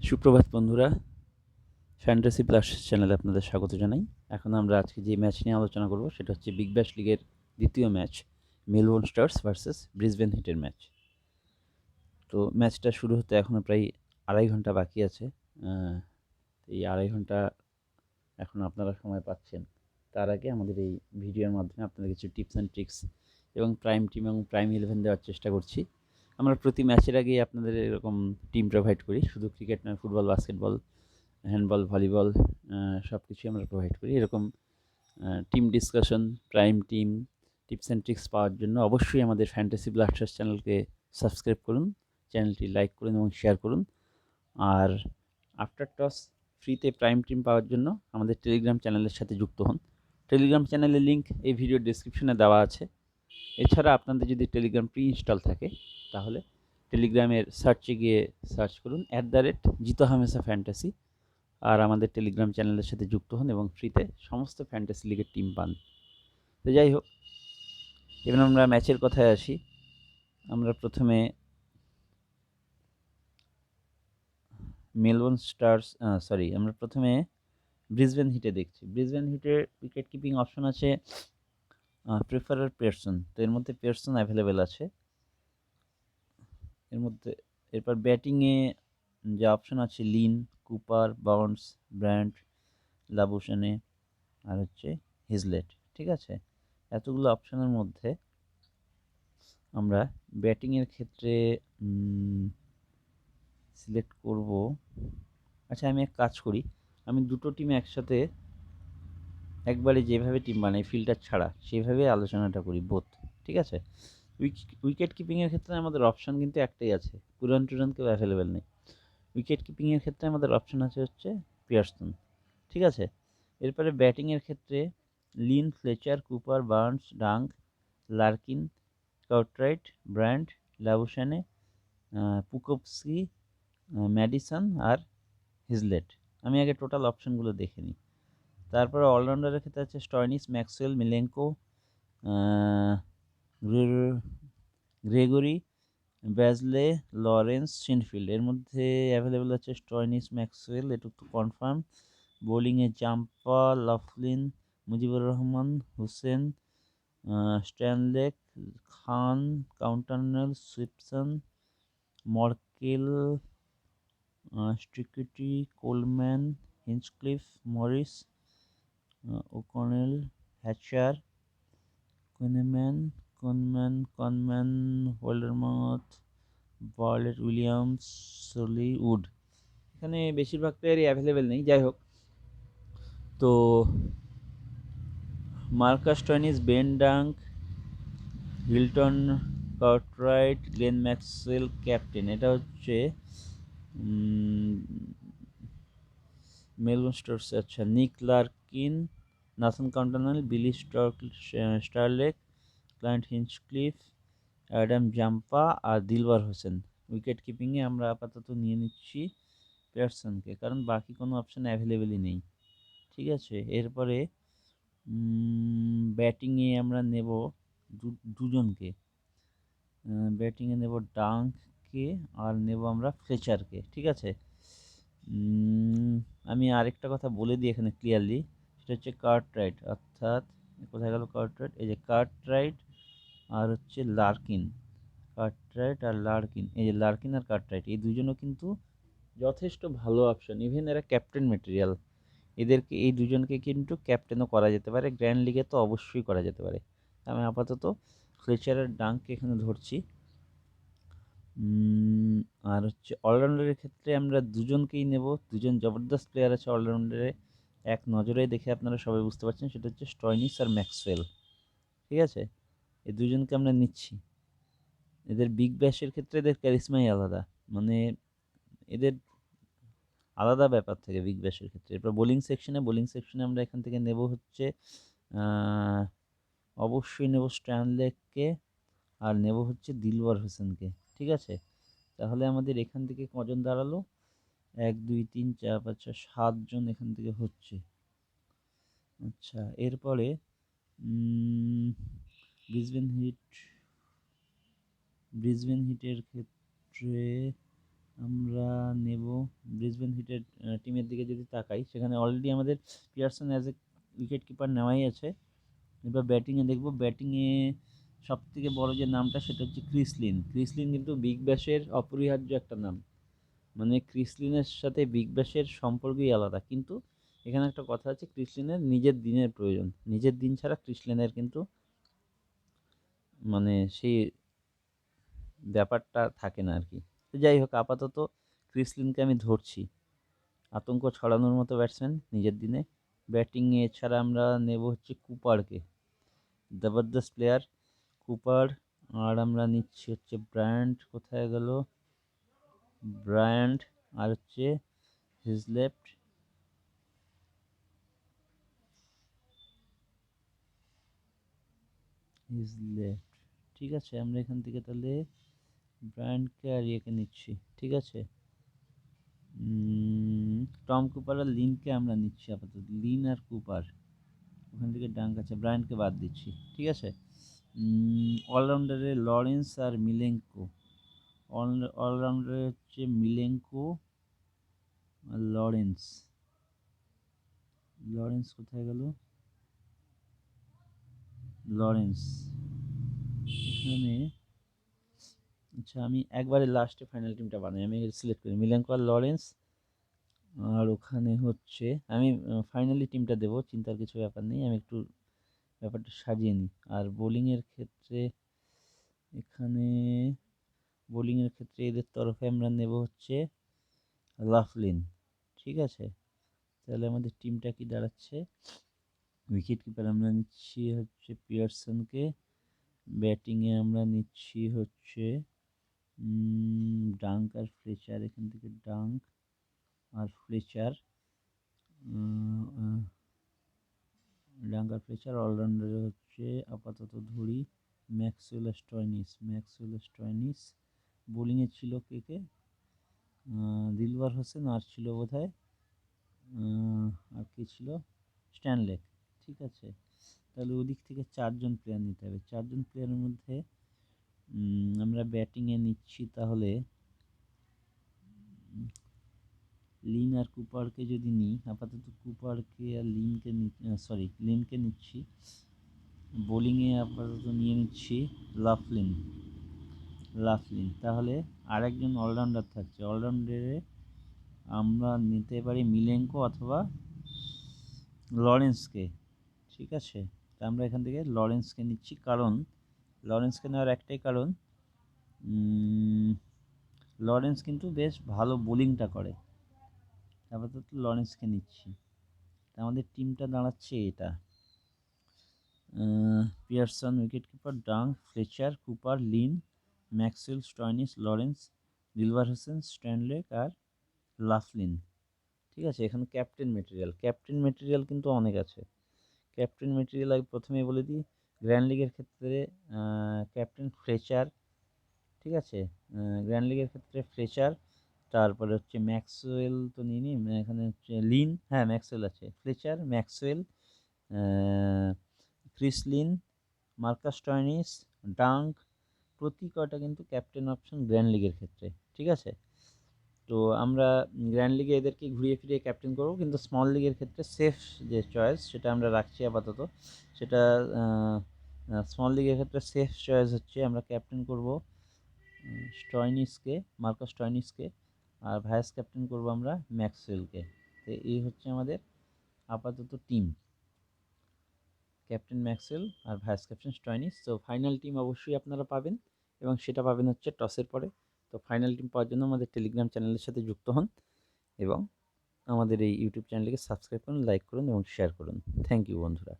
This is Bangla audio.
সুপ্রভাত বন্ধুরা, ফ্যান্টাসি প্লাস চ্যানেলে আপনাদের স্বাগত জানাই। এখন আমরা আজকে যে ম্যাচ নিয়ে আলোচনা করব সেটা হচ্ছে বিগ ব্যাশ লিগের দ্বিতীয় match, Melbourne Stars versus Brisbane হিটের ম্যাচ। তো ম্যাচটা শুরু হতে এখনও প্রায় 2.5 ঘন্টা বাকি আছে। এই 2.5 ঘন্টা এখন আপনারা সময় পাচ্ছেন। তার আগে আমাদের এই ভিডিওর মাধ্যমে আপনাদের কিছু টিপস অ্যান্ড ট্রিক্স এবং প্রাইম টিম এবং প্রাইম 11 দেওয়ার চেষ্টা করছি। আমরা প্রতি ম্যাচের আগেই আপনাদের এরকম টিম প্রোভাইড করি, শুধু ক্রিকেট নয়, ফুটবল, বাস্কেটবল, হ্যান্ডবল, ভলিবল, সব কিছুই আমরা প্রোভাইড করি। এরকম team discussion, prime team, tips and tricks পাওয়ার জন্য অবশ্যই আমাদের ফ্যান্টাসি ব্লাস্টার্স চ্যানেলকে সাবস্ক্রাইব করুন, চ্যানেলটি লাইক করুন এবং শেয়ার করুন। আর আফটার টস ফ্রিতে প্রাইম টিম পাওয়ার জন্য আমাদের টেলিগ্রাম চ্যানেলের সাথে যুক্ত হন। টেলিগ্রাম চ্যানেলের লিঙ্ক এই ভিডিওর ডেসক্রিপশনে দেওয়া আছে। এছাড়া আপনাদের যদি টেলিগ্রাম প্রি ইনস্টল থাকে তাহলে টেলিগ্রামের সার্চে গিয়ে সার্চ করুন @জিতো হামেশা ফ্যান্টাসি, আর আমাদের টেলিগ্রাম চ্যানেলের সাথে যুক্ত হন এবং ফ্রিতে সমস্ত ফ্যান্টাসি লিগের টিম পান। তো যাই হোক, এবার আমরা ম্যাচের কথায় আসি। আমরা প্রথমে আমরা প্রথমে ব্রিসবেন হিটে দেখছি। ব্রিসবেন হিটের উইকেট কিপিং অপশন আছে প্রেফারার পিয়ারসন। তো এর মধ্যে পিয়ারসন অ্যাভেলেবেল আছে। এরপর ব্যাটিংয়ে যে অপশন আছে Lynn, Cooper, Burns, Bryant, Labuschagne আর হচ্ছে হিজলেট। ঠিক আছে, এতগুলো অপশনের মধ্যে আমরা ব্যাটিংয়ের ক্ষেত্রে সিলেক্ট করব। আচ্ছা, আমি এক কাজ করি, আমি দুটো টিম একসাথে একবারে যেভাবে টিম বানাই ফিল্টার ছাড়া সেভাবে আলোচনাটা করি বোথ। ঠিক আছে, উইকেট কিপিংয়ের ক্ষেত্রে আমাদের অপশান কিন্তু একটাই আছে, পুরান টুরান কেউ অ্যাভেলেবেল নেই। উইকেট কিপিংয়ের ক্ষেত্রে আমাদের অপশান আছে হচ্ছে পিয়ারসন। ঠিক আছে, এরপরে ব্যাটিংয়ের ক্ষেত্রে Lynn, Fletcher, Cooper, Burns, Dunk, Larkin, Cartwright, Bryant, Labuschagne, Pucovski, Maddinson আর হিজলেট। আমি আগে টোটাল অপশানগুলো দেখে নিই। তারপরে অলরাউন্ডারের ক্ষেত্রে আছে Stoinis, Maxwell, Milenko, Gregory, Bazley, Lawrence, Shinfield. এর মধ্যে অ্যাভেলেবেল আছে স্টয়নিস, ম্যাক্সওয়েল, এটুকু কনফার্ম। বোলিংয়ে Zampa, Laughlin, Mujibur Rahman, Hussain, Stanlake, Khan, কাউন্টারনেল, Swepson, Morkel, Steketee, Coleman, Hinchliffe, Morris, O'Connell, Hatcher, কনম্যান, ওয়াল্ডারমাউথ, বার্লেট, উইলিয়ামস, সলি, উড। এখানে বেশিরভাগ প্লেয়ারই অ্যাভেলেবেল নেই। যাই হোক, তো Marcus Stoinis, Ben Dunk, Hilton, Cartwright, Glenn Maxwell captain. এটা হচ্ছে মেলবোর্ন স্টার্স। আচ্ছা, নিক লার্কিন, নাথন কাউন্টারনেল, বিলি স্টারলেক, ক্লায়েন্ট হিঞ্চক্লিফ, অ্যাডাম জাম্পা আর দিলওয়ার হোসেন। উইকেট কিপিংয়ে আমরা আপাতত নিয়ে নিচ্ছি পিয়ারসনকে, কারণ বাকি কোনো অপশান অ্যাভেলেবেলই নেই। ঠিক আছে, এরপরে ব্যাটিংয়ে আমরা নেব দুজনকে। ব্যাটিংয়ে নেব ডাঙ্ককে আর নেব আমরা ফ্লেচারকে। ঠিক আছে, আমি আরেকটা কথা বলে দিই এখানে ক্লিয়ারলি, সেটা হচ্ছে কার্টরাইট, অর্থাৎ কোথায় গেল কার্টরাইট, এই যে কার্টরাইট আর হচ্ছে লার্কিন। কার্টরাইট আর লার্কিন, এই যে লার্কিন আর কার্টরাইট, এই দুজনও কিন্তু যথেষ্ট ভালো অপশন। ইভেন এরা ক্যাপ্টেন ম্যাটেরিয়াল। এই দুজনকে কিন্তু ক্যাপ্টেনও করা যেতে পারে, গ্র্যান্ড লিগে তো অবশ্যই করা যেতে পারে। আমি আপাতত ফ্লেচার আর ডাঙ্ককে এখানে ধরছি। আর হচ্ছে অলরাউন্ডারের ক্ষেত্রে আমরা দুজনকেই নেব। দুজন জবরদস্ত প্লেয়ার আছে অলরাউন্ডারে, এক নজরে দেখে আপনারা সবাই বুঝতে পারছেন, সেটা হচ্ছে স্টয়নিস আর ম্যাক্সওয়েল। ঠিক আছে, এই দুজনকে আমরা নিচ্ছি। এদের বিগ ব্যাশের ক্ষেত্রে এদের ক্যারিসমাই আলাদা, মানে এদের আলাদা ব্যাপার থেকে বিগ ব্যাশের ক্ষেত্রে। এরপর বোলিং সেকশনে আমরা এখান থেকে নেব হচ্ছে অবশ্যই নেব স্ট্যানলেককে আর নেব হচ্ছে দিলওয়ার হোসেনকে। ঠিক আছে, তাহলে আমাদের এখান থেকে কজন দাঁড়ালো, 1 2 3 4 5 6 7 জন এখান থেকে হচ্ছে। আচ্ছা, এরপরে ব্রিসবেন হিটের ক্ষেত্রে আমরা নেব হিটের টিমের দিকে যদি তাকাই, সেখানে অলরেডি আমাদের Pearson as a wicket keeper নেওয়াই আছে। এবার ব্যাটিংয়ে দেখব, ব্যাটিংয়ে সবথেকে বড় যে নামটা সেটা হচ্ছে ক্রিস লিন। ক্রিস লিন কিন্তু বিগ ব্যাশের অপরিহার্য একটা নাম, মানে ক্রিস লিনের সাথে বিগ ব্যাশের সম্পর্কই আলাদা। কিন্তু এখানে একটা কথা আছে, ক্রিস লিনের নিজের দিনের প্রয়োজন, নিজের দিন ছাড়া ক্রিস লিনের কিন্তু মানে সেই ব্যাপারটা থাকে না আর কি। তো যাই হোক, আপাতত ক্রিস লিনকে আমি ধরছি, আতঙ্ক ছড়ানোর মতো ব্যাটসম্যান নিজের দিনে। ব্যাটিংয়ে এছাড়া আমরা নেব হচ্ছে কুপারকে, জবরদস্ত প্লেয়ার কুপার। আর আমরা নিচ্ছি হচ্ছে ব্রায়ান্ট, কোথায় গেল ব্রায়ান্ট, আর হচ্ছে হিজলেফট, ঠিক আছে। আমরা এখান থেকে তাহলে ব্রায়ান্টকে আর ইয়েকে নিচ্ছি, ঠিক আছে। টম কুপার আর লিনকে আমরা নিচ্ছি আপাতত, লিন আর কুপার। ওখান থেকে ডাঙ্ক আছে, ব্রায়ান্টকে বাদ দিচ্ছি, ঠিক আছে। অলরাউন্ডারে লরেন্স আর মিলেঙ্কো, অলরাউন্ডারে হচ্ছে মিলেঙ্কো আর লরেন্স। লরেন্স কোথায় গেল, লরেন্স এখানে। আচ্ছা, আমি একবারে লাস্টে ফাইনাল টিমটা বানাই, আমি সিলেক্ট করি মিলেঙ্কো আর লরেন্স। আর ওখানে হচ্ছে আমি ফাইনালি টিমটা দেবো, চিন্তার কিছু ব্যাপার নেই, আমি একটু ব্যাপারটা সাজিয়ে নিই। আর বোলিংয়ের ক্ষেত্রে এখানে, বোলিংয়ের ক্ষেত্রে এদের তরফে আমরা নেব হচ্ছে লাফলিন, ঠিক আছে। তাহলে আমাদের টিমটা কি দাঁড়াচ্ছে, উইকেট কিপার আমরা নিচ্ছি হচ্ছে পিয়ারসনকে, ব্যাটিংয়ে আমরা নিচ্ছি হচ্ছে ডাঙ্ক আর ফ্লেচার, এখান থেকে ডাঙ্ক আর ফ্লেচার, ডাঙ্ক আর ফ্লেচার। অলরাউন্ডারে হচ্ছে আপাতত ধরি ম্যাক্সওয়েল স্টয়নিস। বোলিংয়ে ছিল কে কে, দিলবার হোসেন, আর ছিল বোধহয় আর কে ছিল, স্ট্যানলেক, ঠিক আছে। তাহলে ওদিক থেকে 4জন প্লেয়ার নিতে হবে। 4জন প্লেয়ারের মধ্যে আমরা ব্যাটিংয়ে নিচ্ছি তাহলে লিন আর কুপারকে যদি নিই, আপাতত কুপারকে আর লিনকে লিনকে নিচ্ছি। বোলিংয়ে আপাতত নিয়ে নিচ্ছি লাফলিন। তাহলে আরেকজন অলরাউন্ডার থাকছে, অলরাউন্ডারে আমরা নিতে পারি মিলেঙ্কো অথবা লরেন্সকে, ঠিক আছে। তা আমরা এখান থেকে লরেন্সকে নিচ্ছি, কারণ লরেন্সকে নেওয়ার একটাই কারণ, লরেন্স কিন্তু বেশ ভালো বোলিংটা করে। আপাতত লরেন্সকে নিচ্ছি। আমাদের টিমটা দাঁড়াচ্ছে এটা, Pearson wicket keeper, Dunk, Fletcher, Cooper, Lynn, Maxwell, Stoinis, Lawrence, Dilbar Hussain, Stanlake আর লাফলিন, ঠিক আছে। এখানে ক্যাপ্টেন মেটেরিয়াল কিন্তু অনেক আছে। ক্যাপ্টেন মেটেরিয়াল আমি প্রথমেই বলে দিই, গ্র্যান্ড লিগের ক্ষেত্রে ক্যাপ্টেন ফ্লেচার, ঠিক আছে। গ্র্যান্ড লিগের ক্ষেত্রে ফ্লেচার, তারপরে হচ্ছে ম্যাক্সওয়েল তো নিই, এখানে হচ্ছে লিন, হ্যাঁ ম্যাক্সওয়েল আছে, Fletcher, Maxwell, Chris Lynn, Marcus Stoinis, dung, প্রতি কয়টা কিন্তু ক্যাপ্টেন অপশন গ্র্যান্ড লিগের ক্ষেত্রে, ঠিক আছে। তো আমরা গ্র্যান্ড লিগে এদেরকে ঘুরিয়ে ফিরিয়ে ক্যাপ্টেন করব, কিন্তু স্মল লিগের ক্ষেত্রে সেফ যে চয়েস সেটা আমরা রাখছি আপাতত। সেটা স্মল লিগের ক্ষেত্রে সেফ চয়েস হচ্ছে আমরা ক্যাপ্টেন করব মার্কাস স্টয়নিসকে, আর ভাইস ক্যাপ্টেন করব আমরা ম্যাক্সওয়েলকে। তো এই হচ্ছে আমাদের আপাতত টিম, ক্যাপ্টেন ম্যাক্সওয়েল আর ভাইস ক্যাপ্টেন স্টয়নিস। তো ফাইনাল টিম অবশ্যই আপনারা পাবেন, এবং সেটা পাবেন হচ্ছে টসের পরে। তো ফাইনাল টিম পাওয়ার জন্য আমাদের টেলিগ্রাম চ্যানেলের সাথে যুক্ত হন, এবং আমাদের এই ইউটিউব চ্যানেলটিকে সাবস্ক্রাইব করুন, লাইক করুন এবং শেয়ার করুন। থ্যাংক ইউ বন্ধুরা।